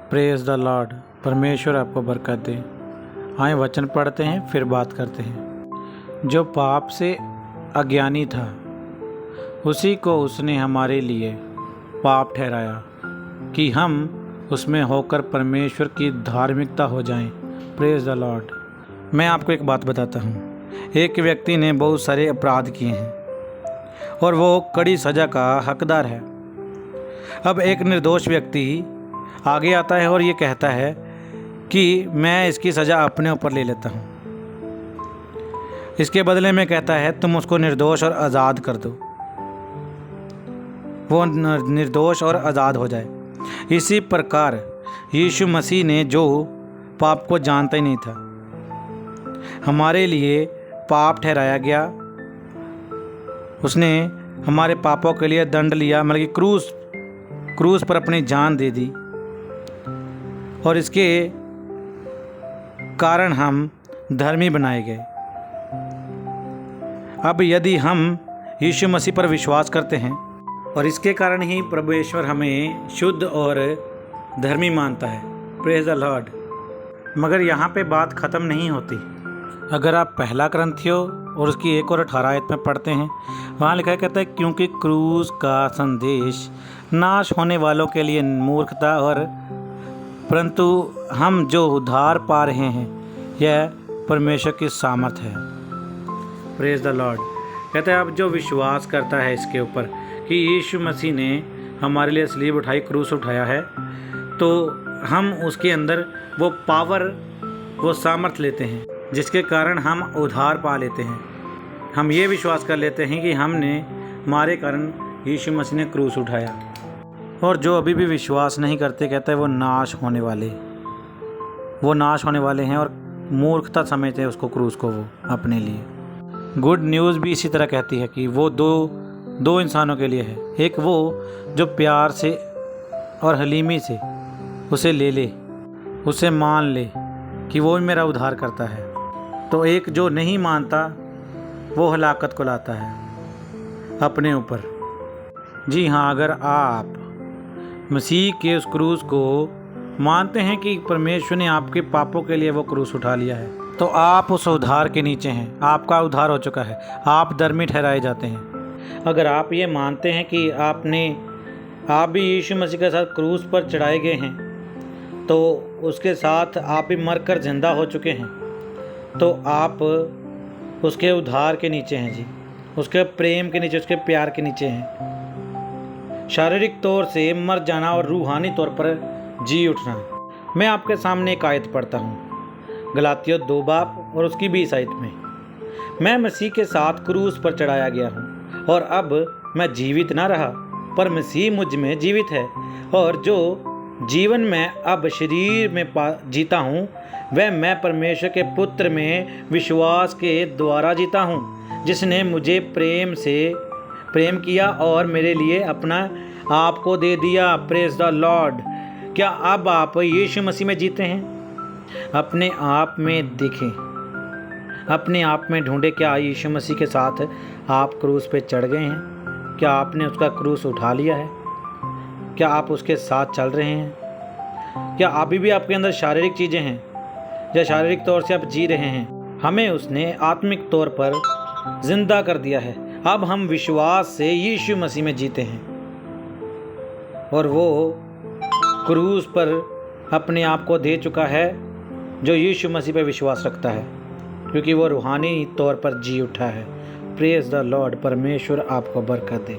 Praise the Lord. परमेश्वर आपको बरकत दे। आए वचन पढ़ते हैं फिर बात करते हैं। जो पाप से अज्ञानी था उसी को उसने हमारे लिए पाप ठहराया कि हम उसमें होकर परमेश्वर की धार्मिकता हो जाएं। Praise the Lord. मैं आपको एक बात बताता हूँ। एक व्यक्ति ने बहुत सारे अपराध किए हैं और वो कड़ी सज़ा का हकदार है। अब एक निर्दोष व्यक्ति आगे आता है और ये कहता है कि मैं इसकी सज़ा अपने ऊपर ले लेता हूँ। इसके बदले में कहता है तुम उसको निर्दोष और आज़ाद कर दो, वो निर्दोष और आज़ाद हो जाए। इसी प्रकार यीशु मसीह ने जो पाप को जानता ही नहीं था हमारे लिए पाप ठहराया गया। उसने हमारे पापों के लिए दंड लिया, मतलब कि क्रूस पर अपनी जान दे दी और इसके कारण हम धर्मी बनाए गए। अब यदि हम यीशु मसीह पर विश्वास करते हैं और इसके कारण ही प्रभु ईश्वर हमें शुद्ध और धर्मी मानता है। Praise the Lord. मगर यहाँ पे बात ख़त्म नहीं होती। अगर आप पहला ग्रंथियों और उसकी 1 और 18 आयत में पढ़ते हैं, वहाँ लिखा कहता है क्योंकि क्रूस का संदेश नाश होने वालों के लिए मूर्खता और परंतु हम जो उद्धार पा रहे हैं यह परमेश्वर की सामर्थ है। Praise the Lord. कहते हैं अब जो विश्वास करता है इसके ऊपर कि यीशु मसीह ने हमारे लिए सलीब उठाई, क्रूस उठाया है, तो हम उसके अंदर वो पावर, वो सामर्थ लेते हैं जिसके कारण हम उद्धार पा लेते हैं। हम ये विश्वास कर लेते हैं कि हमने हमारे कारण यीशु मसीह ने क्रूस उठाया। और जो अभी भी विश्वास नहीं करते कहता है वो नाश होने वाले हैं और मूर्खता समझते हैं उसको, क्रूस को, वो अपने लिए। गुड न्यूज़ भी इसी तरह कहती है कि वो दो इंसानों के लिए है। एक वो जो प्यार से और हलीमी से उसे ले ले, उसे मान ले कि वो भी मेरा उद्धार करता है। तो एक जो नहीं मानता वो हलाकत को लाता है अपने ऊपर। जी हाँ, अगर आप मसीह के उस क्रूस को मानते हैं कि परमेश्वर ने आपके पापों के लिए वो क्रूस उठा लिया है, तो आप उस उद्धार के नीचे हैं। आपका उद्धार हो चुका है, आप धर्मी ठहराए जाते हैं। अगर आप ये मानते हैं कि आप भी यीशु मसीह के साथ क्रूस पर चढ़ाए गए हैं, तो उसके साथ आप भी मरकर जिंदा हो चुके हैं, तो आप उसके उद्धार के नीचे हैं जी, उसके प्रेम के नीचे, उसके प्यार के नीचे हैं। शारीरिक तौर से मर जाना और रूहानी तौर पर जी उठना। मैं आपके सामने एक आयत पढ़ता हूँ, गलातियों 2 बाब और उसकी 20 आयत में। मैं मसीह के साथ क्रूस पर चढ़ाया गया हूँ और अब मैं जीवित ना रहा पर मसीह मुझ में जीवित है, और जो जीवन में अब शरीर में जीता हूँ वह मैं परमेश्वर के पुत्र में विश्वास के द्वारा जीता हूँ, जिसने मुझे प्रेम किया और मेरे लिए अपना आप को दे दिया। Praise the Lord. क्या अब आप यीशु मसीह में जीते हैं? अपने आप में देखें, अपने आप में ढूंढे, क्या यीशु मसीह के साथ आप क्रूस पे चढ़ गए हैं? क्या आपने उसका क्रूस उठा लिया है? क्या आप उसके साथ चल रहे हैं? क्या अभी भी आपके अंदर शारीरिक चीज़ें हैं या शारीरिक तौर से आप जी रहे हैं? हमें उसने आत्मिक तौर पर जिंदा कर दिया है। अब हम विश्वास से यीशु मसीह में जीते हैं और वो क्रूस पर अपने आप को दे चुका है जो यीशु मसीह पर विश्वास रखता है, क्योंकि वो रूहानी तौर पर जी उठा है। Praise the Lord. परमेश्वर आपको बरकत दे।